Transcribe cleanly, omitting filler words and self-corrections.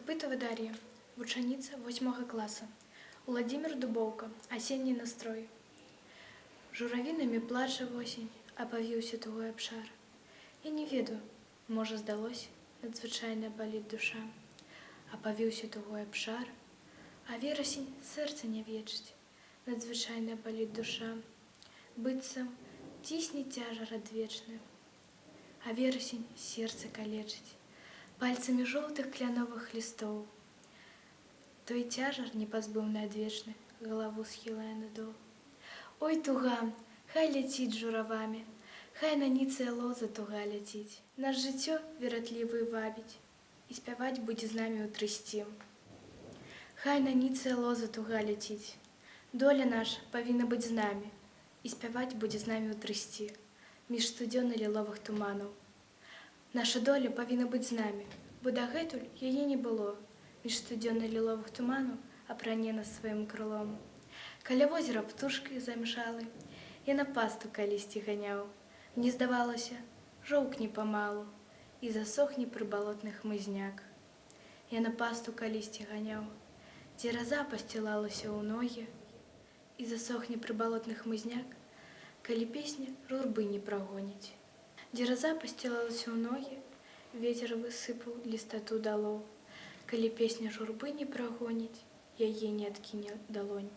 Копытова Дар'я, вучаніца 8 класа. Уладзімір Дубоўка, асенні настрой. Журавінамі плача восень, апавіўся тугой абшар. Я не ведаю, можа здалося, надзвычайна баліць душа. Апавіўся тугой абшар, а верасень сэрца не вечыць, надзвычайна баліць душа. Быццам цісне цяжар адвечны, а верасень сердце калечыць пальцамі жоўтых кляновых лістоў. Той цяжар непазбыўны адвечны галаву схілае надол. Ой, туга, хай ляціць журавамі, хай на ніцыя лоза туга ляціць. Наш жыццё вератлівы вабіць, і спяваць будзе з намі ўтрысці. Хай на ніцыя лоза туга ляціць, доля наша павінна быць з намі, і спяваць будзе з намі ўтрысці, між студзёна ліловых туманаў. Наша доля павінна быць з намі, бо дагэтуль яе не было, між студзёна ліловых туманаў апране нас сваім крылом. Каля возера птушкі замшалы, я на пасту калісьці ганяў. Мне здавалася, жоўкне памалу, і засохне пры балотны хмызняк. Я на пасту калісьці ганяў, дзе раза пасцілалася ў ногі, і засохне пры балотны хмызняк, калі песня журбы не прагоніць. Дзе раза пасцілалася ў ногі, вецер высыпаў лістату далоў. Калі песня журбы не прагоніць, яе не адкіне далонь.